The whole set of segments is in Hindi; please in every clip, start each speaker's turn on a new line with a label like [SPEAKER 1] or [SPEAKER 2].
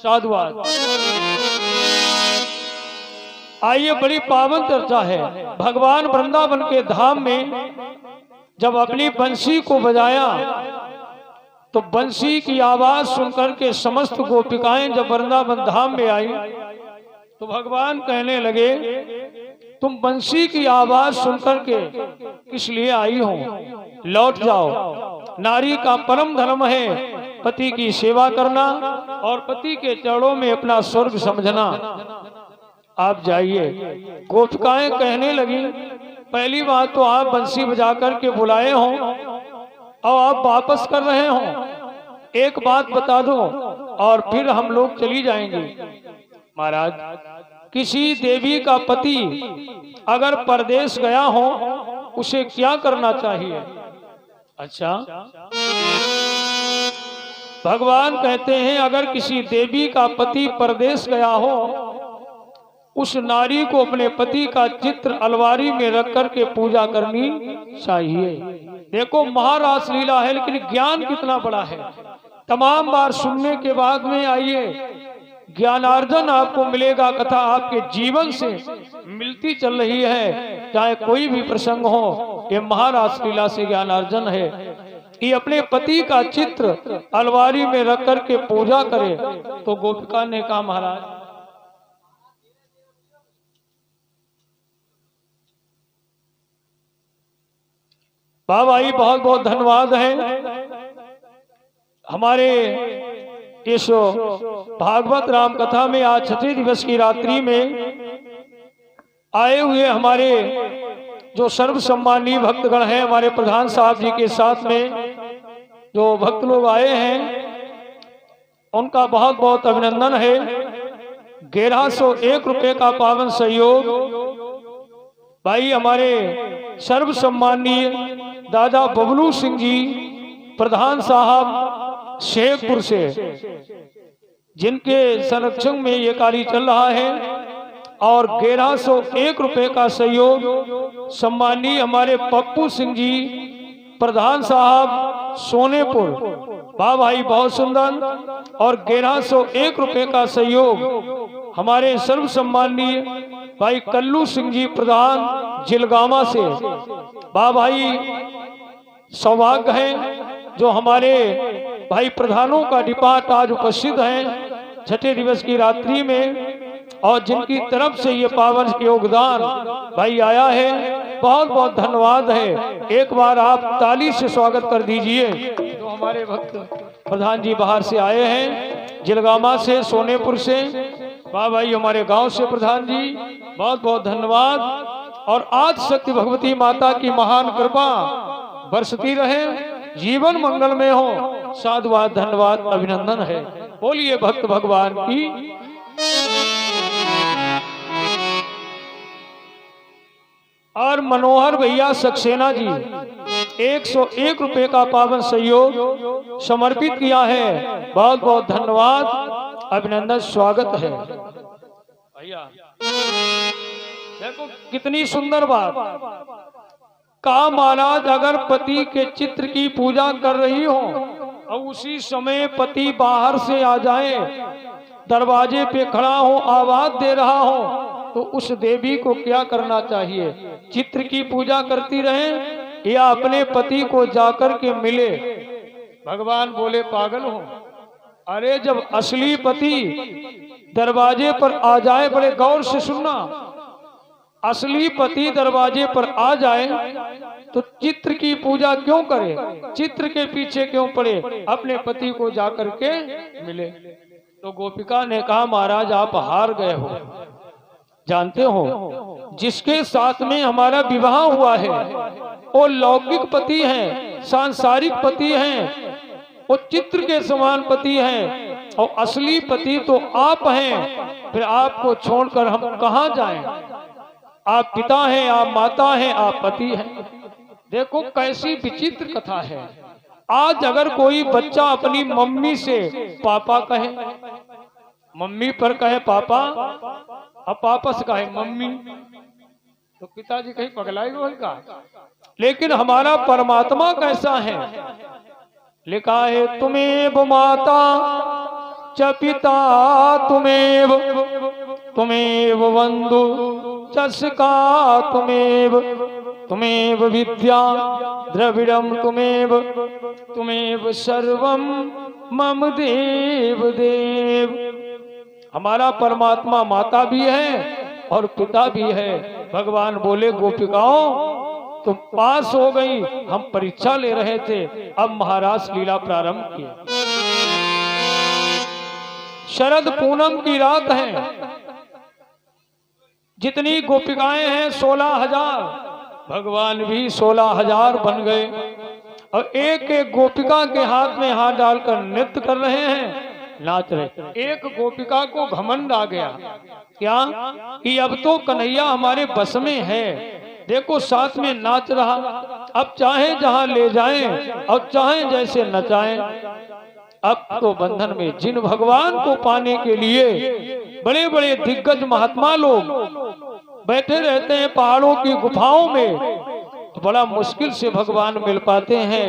[SPEAKER 1] साधुवाद। आइए, बड़ी पावन चर्चा है। भगवान वृंदावन के धाम में जब अपनी बंसी को बजाया तो बंसी की आवाज सुनकर के समस्त गोपिकाएं जब वृंदावन धाम में आई तो भगवान कहने लगे, तुम बंसी की आवाज सुनकर के किस लिए आई हो? लौट जाओ। नारी का परम धर्म है पति की सेवा करना और पति के चरणों में अपना स्वर्ग समझना। आप जाइए। गोपिकाएं कहने लगी, पहली बात तो आप बंसी बजा करके बुलाए हो और आप वापस कर रहे हो, एक बात बता दो और फिर हम लोग चली जाएंगे। महाराज, किसी देवी का पति अगर परदेश गया हो उसे क्या करना चाहिए? अच्छा, भगवान कहते हैं अगर किसी देवी का पति परदेश गया हो उस नारी को अपने पति का चित्र अलमारी में रख कर के पूजा करनी चाहिए। देखो, महारास लीला है लेकिन ज्ञान कितना बड़ा है। तमाम बार सुनने के बाद में आइए, ज्ञानार्जन आपको मिलेगा। कथा आपके जीवन से मिलती चल रही है, चाहे कोई भी प्रसंग हो, ये महारास लीला से ज्ञानार्जन है। ये अपने पति का चित्र अलमारी में रख कर के पूजा करे। तो गोपिका ने कहा, महाराज बाबाई बहुत बहुत धन्यवाद है। हमारे इस भागवत राम कथा में आज छठे दिवस की रात्रि में आए हुए हमारे जो सर्व सम्मानीय भक्तगण हैं, हमारे प्रधान साहब जी के साथ में जो भक्त लोग आए हैं, उनका बहुत बहुत अभिनंदन है। 1101 रुपए का पावन सहयोग भाई हमारे सर्व सम्मानीय दादा बबलू सिंह जी प्रधान साहब शेखपुर से, जिनके संरक्षण में ये कार्य चल रहा है, और 1101 रुपए का सहयोग सम्मानीय हमारे पप्पू सिंह जी प्रधान साहब सोनेपुर, वाह भाई बहुत सुंदर। और 1101 रुपए का सहयोग हमारे सर्व सम्मानीय भाई कल्लू सिंह जी प्रधान जिलगामा से, वाह भाई सौभाग्य है जो हमारे भाई प्रधानों का डिपार्ट आज उपस्थित हैं छठे दिवस की रात्रि में, और जिनकी तरफ से ये पावन योगदान भाई आया है, बहुत बहुत धन्यवाद है। एक बार आप ताली से स्वागत कर दीजिए। जो हमारे भक्त प्रधान जी बाहर से आए हैं, जिलगामा से, सोनेपुर से, वाह भाई हमारे गांव से प्रधान जी, बहुत बहुत धन्यवाद। और आज शक्ति भगवती माता की महान कृपा बरसती रहे, जीवन मंगल में हो। साधुवाद, धन्यवाद, अभिनंदन है। बोलिए भक्त भगवान की। और मनोहर भैया सक्सेना जी 101 रुपए का पावन सहयोग समर्पित किया है, बहुत बहुत धन्यवाद, अभिनंदन, स्वागत है भैया। देखो कितनी सुंदर बात। कहा महाराज, अगर पति के चित्र की पूजा कर रही हो और उसी समय पति बाहर से आ जाए, दरवाजे पे खड़ा हो, आवाज दे रहा हो, तो उस देवी को क्या करना चाहिए? चित्र की पूजा करती रहे या अपने पति को जाकर के मिले? भगवान बोले, पागल हो? अरे जब असली पति दरवाजे पर आ जाए, बड़े गौर से सुनना, असली पति दरवाजे पर आ जाए तो चित्र की पूजा क्यों करे? चित्र के पीछे क्यों पड़े? अपने पति को जाकर के मिले। तो गोपिका ने कहा, महाराज आप हार गए हो। जानते हो, जिसके साथ में हमारा विवाह हुआ है वो लौकिक पति है, सांसारिक पति हैं, वो चित्र के समान पति हैं, और असली पति तो आप हैं। फिर आपको छोड़कर हम कहाँ जाएं? आप पिता हैं, आप माता हैं, आप पति हैं। देखो कैसी विचित्र कथा है। आज अगर कोई बच्चा अपनी मम्मी से पापा कहे, मम्मी पर कहे पापा, अब पापा से कहे मम्मी, तो पिताजी कहीं पगलाई गोल का। लेकिन हमारा परमात्मा कैसा है, लिखा है तुमेव माता च पिता तुमेव तुमेव बंधु च सखा तुमेव तुमेव विद्या द्रविड़म तुमेव तुमेव सर्वम मम देव देव। हमारा परमात्मा माता भी है और पिता भी है। भगवान बोले गोपिकाओं तुम पास हो गई, हम परीक्षा ले रहे थे, अब महाराज लीला प्रारंभ किए। शरद पूनम की रात है, जितनी गोपिकाएं हैं 16,000, भगवान भी 16,000 बन गए और एक एक गोपिका के हाथ में हाथ डालकर नृत्य कर रहे हैं, नाच रहे। एक गोपिका को घमंड आ गया, क्या कि अब तो कन्हैया हमारे बस में है, देखो साथ में नाच रहा, अब चाहे जहां ले जाएं और चाहे जैसे नचाएं। अब तो बंधन में जिन भगवान को पाने के लिए बड़े बड़े दिग्गज महात्मा लोग बैठे रहते हैं पहाड़ों की गुफाओं में, तो बड़ा मुश्किल से भगवान मिल पाते हैं।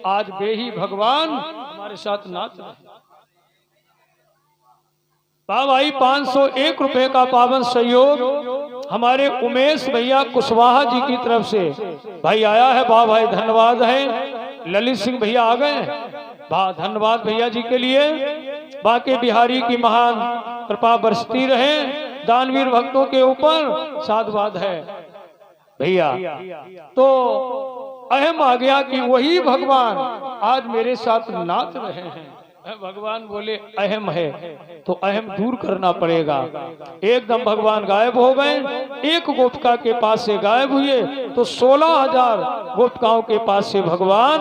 [SPEAKER 1] आज वे ही भगवान हमारे साथ नाच रहे हैं। भाई 501 रुपए का पावन सहयोग हमारे उमेश भैया कुशवाहा जी की तरफ से भाई आया है। भाई धन्यवाद है। ललित सिंह भैया आ गए, धन्यवाद भैया जी के लिए। बाकी बिहारी की महान कृपा बरसती रहे दानवीर भक्तों के ऊपर, साधुवाद है भैया। तो अहम आ गया कि वही भगवान आज मेरे साथ नाच रहे हैं। भगवान बोले अहम है तो अहम दूर करना पड़ेगा। एकदम भगवान गायब हो गए, एक गोपिका के पास से गायब हुए तो 16,000 गोपिकाओं के पास से भगवान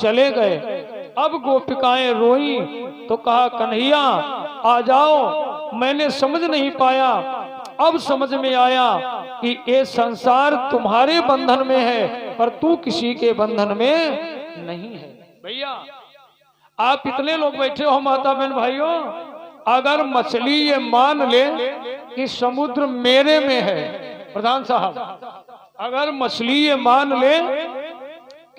[SPEAKER 1] चले गए। अब गोपिकाएं रोई तो कहा कन्हैया आ जाओ, मैंने समझ नहीं पाया, अब समझ में आया कि ये संसार तुम्हारे बंधन में है पर तू किसी के बंधन में नहीं है। भैया आप इतने लोग बैठे हो माता बहन भाइयों, अगर मछली ये मान ले कि समुद्र मेरे में है, प्रधान साहब अगर मछली ये मान ले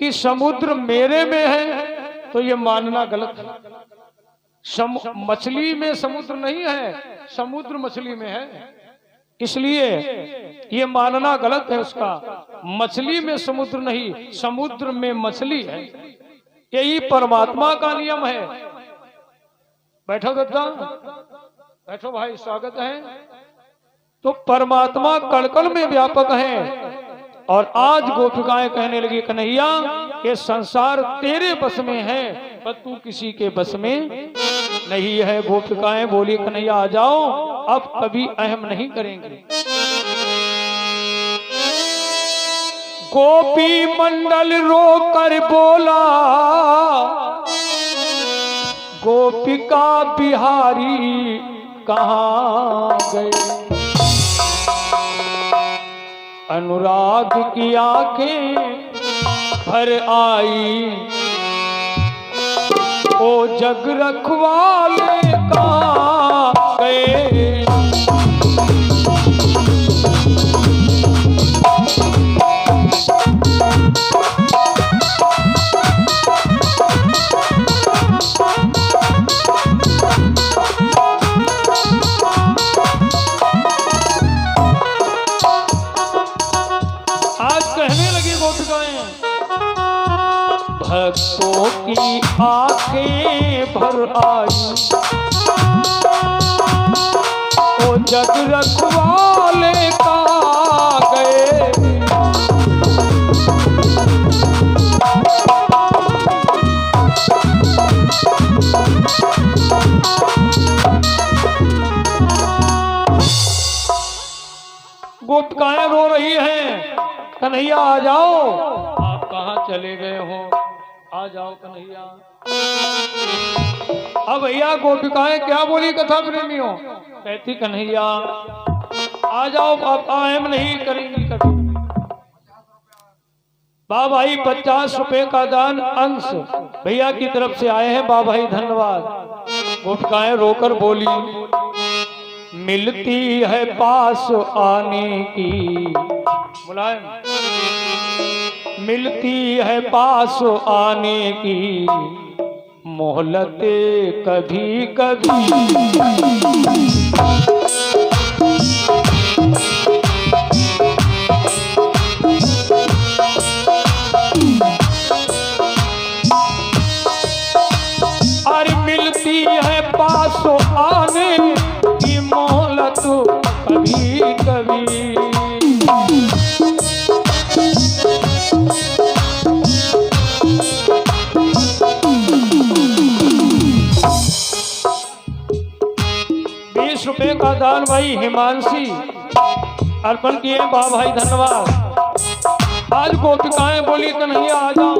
[SPEAKER 1] कि समुद्र मेरे में है तो ये मानना गलत है। मछली में समुद्र नहीं है, समुद्र मछली में है, इसलिए ये मानना गलत है उसका। मछली में समुद्र नहीं, समुद्र में मछली है, यही परमात्मा का नियम है। बैठो दत्ता, बैठो भाई, स्वागत है। तो परमात्मा कण-कण में व्यापक है और आज गोपिकाएं कहने लगी कन्हैया ये संसार तेरे बस में है पर तू किसी के बस में नहीं है। गोपिकाएं बोली कन्हैया आ जाओ, अब कभी अहम नहीं करेंगे। गोपी मंडल रोकर बोला गोपिका बिहारी कहाँ गए। अनुराग की आंखें भर आई ओ जग रखवाले कहाँ गए। भक्तों की आंखें भर आई ओ जग रखवाले कहाँ गए। गोपिकाएं रो रही हैं, कन्हैया आ जाओ। आप कहाँ चले गए हो, आ जाओ कन्हैया। अब भैया गोपिकाएं क्या बोली कथा प्रेमियों, कहती कन्हैया आ जाओ, आप अहम नहीं करेंगी कभी। भाई 50 रुपए का दान अंश भैया की तरफ से आए हैं, भाई धन्यवाद। गोपिकाएं रोकर बोली मिलती है पास आने की मुलायम। मिलती है पास आने की मोहलत कभी कभी, अरे मिलती है पास आने की मोहलत कभी कभी। ₹20 का दान भाई हिमांशी अर्पण किए। वाह भाई धन्यवाद। आज गोपिकाएं बोली कन्हैया आ जाओ।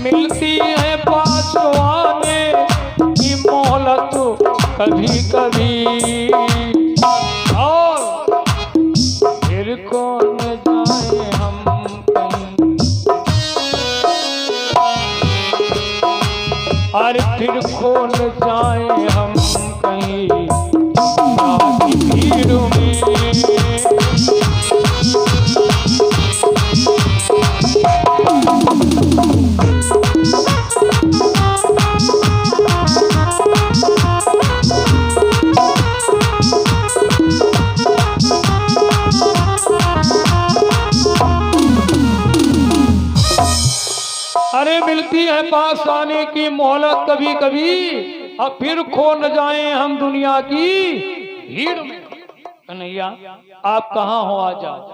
[SPEAKER 1] मिलती है पास आने की मोहलत कभी कभी, और फिर कौन जाए हम कहीं, अरे फिर कौन जाए हम कहीं भीड़ में। अरे मिलती है पास आने की मोहलत कभी कभी, अब फिर खो न जाएं हम दुनिया की भीड़ में। कन्हैया आप कहाँ हो, आ जाओ।